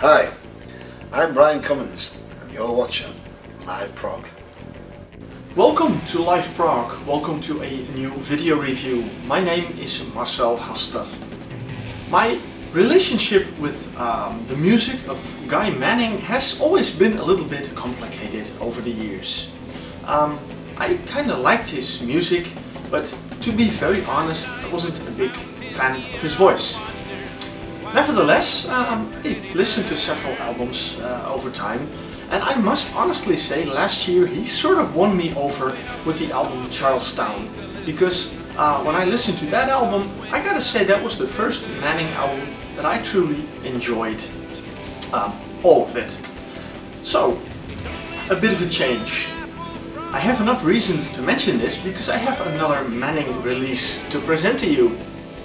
Hi, I'm Brian Cummins and you're watching Live Prog. Welcome to Live Prog, welcome to a new video review. My name is Marcel Haster. My relationship with the music of Guy Manning has always been a little bit complicated over the years. I kind of liked his music, but to be very honest, I wasn't a big fan of his voice. Nevertheless, I listened to several albums over time, and I must honestly say last year he sort of won me over with the album Charlestown, because when I listened to that album, I gotta say that was the first Manning album that I truly enjoyed. All of it. So, a bit of a change. I have enough reason to mention this because I have another Manning release to present to you.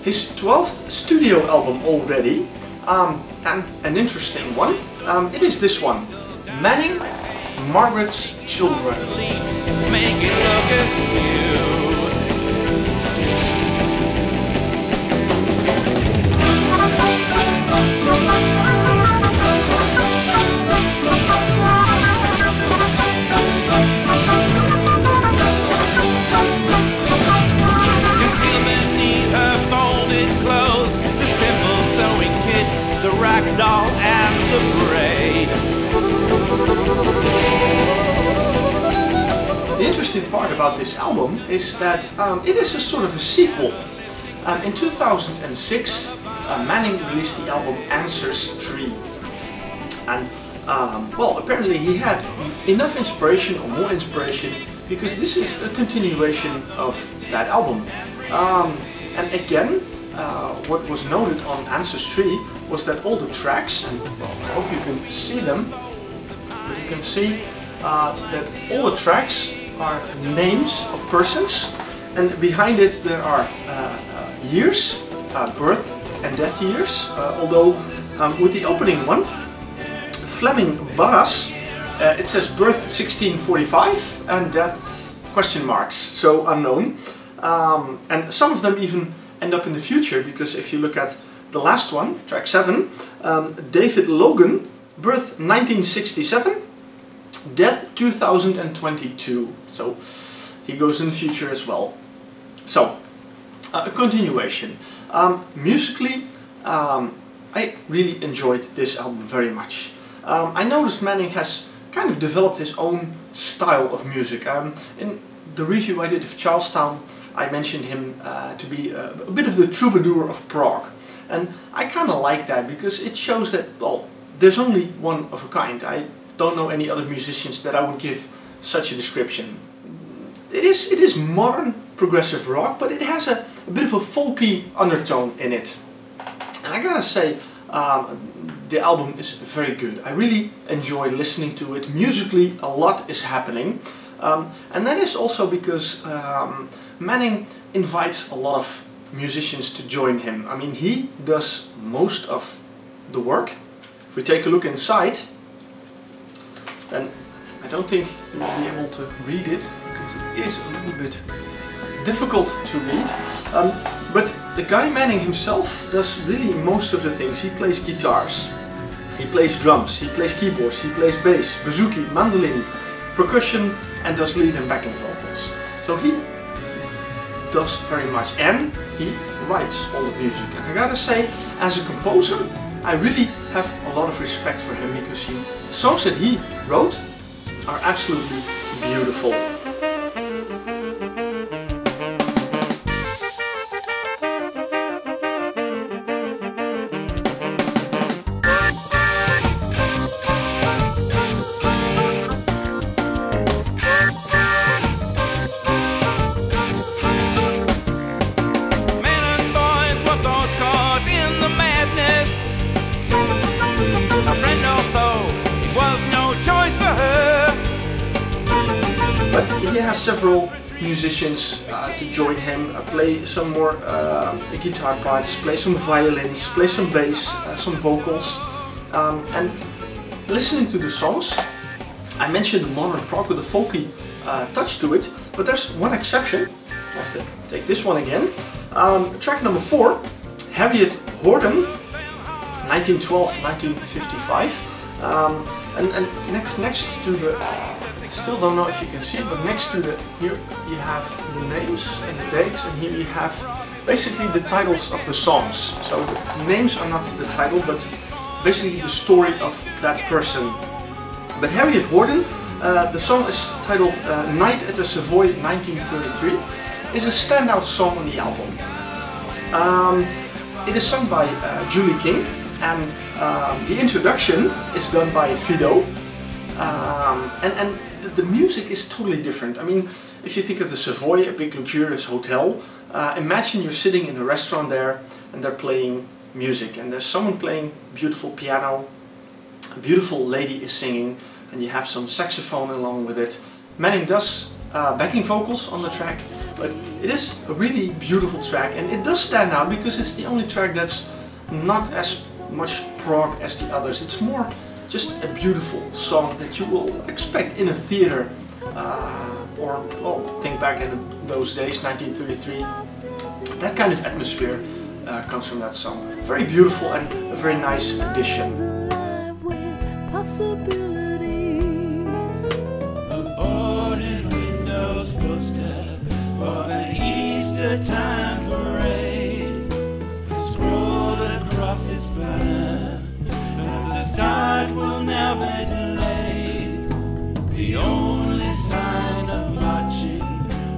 His 12th studio album already, and an interesting one. It is this one, Manning, Margaret's Children. Make it look at you. Doll and the braid. The interesting part about this album is that it is a sort of a sequel. In 2006, Manning released the album Anser's Tree, and well, apparently he had enough inspiration or more inspiration because this is a continuation of that album. And again, what was noted on Anser's Tree was that all the tracks, and well, I hope you can see them, but you can see that all the tracks are names of persons, and behind it there are years, birth and death years, although with the opening one, Fleming Barras, it says birth 1645 and death question marks, so unknown, and some of them even end up in the future, because if you look at the last one, track 7, David Logan, birth 1967, death 2022, so he goes in the future as well. So, a continuation. Musically, I really enjoyed this album very much. I noticed Manning has kind of developed his own style of music. In the review I did of Charlestown, I mentioned him to be a bit of the troubadour of Prog. And I kind of like that because it shows that, well, there's only one of a kind. I don't know any other musicians that I would give such a description. It is modern progressive rock, but it has a bit of a folky undertone in it. And I gotta say, the album is very good. I really enjoy listening to it. Musically, a lot is happening. And that is also because Manning invites a lot of musicians to join him. I mean, he does most of the work. If we take a look inside, then I don't think you will be able to read it because it is a little bit difficult to read. But the Guy Manning himself does really most of the things. He plays guitars, he plays drums, he plays keyboards, he plays bass, bouzouki, mandolin, percussion, and does lead and backing vocals. So he does very much, and he writes all the music. And I gotta say, as a composer, I really have a lot of respect for him because the songs that he wrote are absolutely beautiful. But he has several musicians to join him, play some more guitar parts, play some violins, play some bass, some vocals. And listening to the songs, I mentioned modern prog with a folky touch to it, but there's one exception. I have to take this one again. Track number 4, Harriet Horden. 1912, 1955. And next to the, still don't know if you can see it, but next to the, here you have the names and the dates, and here you have basically the titles of the songs. So the names are not the title, but basically the story of that person. But Harriet Horton, the song is titled Night at the Savoy 1933, is a standout song on the album. It is sung by Julie King, and the introduction is done by Fido. And the music is totally different. I mean, if you think of the Savoy, a big luxurious hotel, imagine you're sitting in a restaurant there and they're playing music, and there's someone playing beautiful piano, a beautiful lady is singing, and you have some saxophone along with it. Manning does backing vocals on the track, but it is a really beautiful track, and it does stand out because it's the only track that's not as much prog as the others. It's more just a beautiful song that you will expect in a theater, or well, think back in those days, 1933. That kind of atmosphere comes from that song. Very beautiful and a very nice addition. The boarded windows poster for the Easter time parade, scrolled across its banner, and the start will now be delayed. The only sign of marching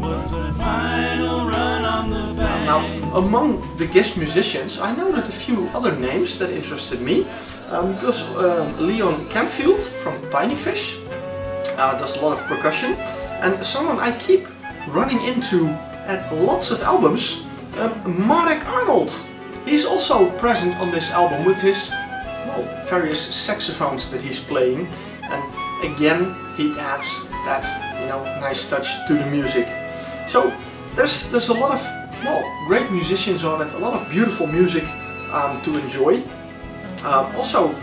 was the final run on the band. Now, among the guest musicians, I noted a few other names that interested me, because Leon Campfield from Tiny Fish does a lot of percussion, and someone I keep running into at lots of albums, Marek Arnold. He's also present on this album with his, well, various saxophones that he's playing, and again he adds that, you know, nice touch to the music. So there's a lot of, well, great musicians on it, a lot of beautiful music to enjoy. Also,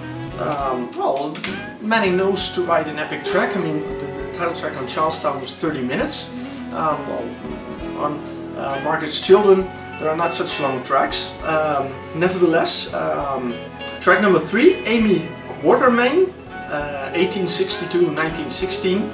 well, Manning knows to write an epic track. I mean, the title track on Charlestown was 30 minutes. Well, on Margaret's Children, there are not such long tracks. Nevertheless, track number 3, Amy Quatermain, 1862-1916,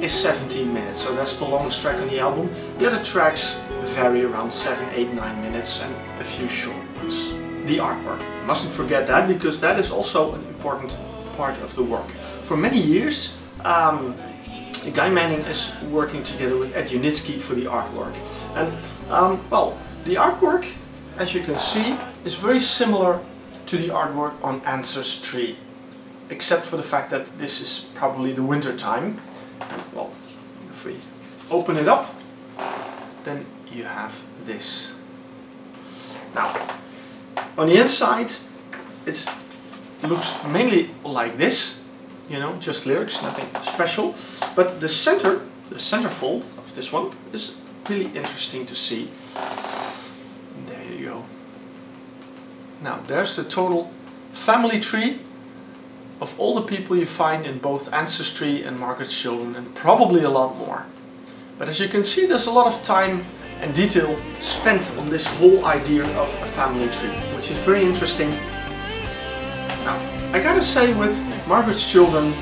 is 17 minutes, so that's the longest track on the album. The other tracks vary around 7, 8, 9 minutes and a few short ones. The artwork, mustn't forget that, because that is also an important part of the work. For many years, Guy Manning is working together with Ed Unitsky for the artwork. And well, the artwork, as you can see, is very similar to the artwork on Anser's tree, except for the fact that this is probably the winter time. Well, if we open it up, then you have this. Now, on the inside, it looks mainly like this, you know, just lyrics, nothing special. But the centerfold of this one is really interesting to see. There you go. Now, there's the total family tree of all the people you find in both Anser's tree and Margaret's Children, and probably a lot more. But as you can see, there's a lot of time and detail spent on this whole idea of a family tree, which is very interesting. Now, I gotta say, with Margaret's Children,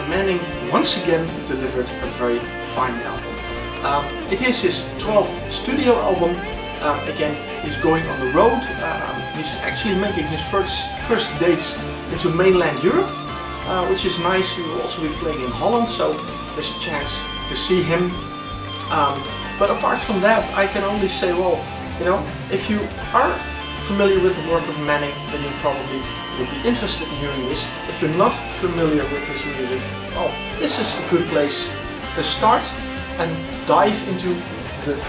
Manning once again delivered a very fine album. It is his 12th studio album. Again, he's going on the road. He's actually making his first dates into mainland Europe, which is nice. He will also be playing in Holland, so there's a chance to see him. But apart from that, I can only say, well, you know, if you are familiar with the work of Manning, then you probably would be interested in hearing this. If you're not familiar with his music, well, this is a good place to start and dive into the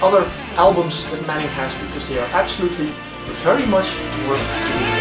other albums that Manning has, because they are absolutely very much worth doing.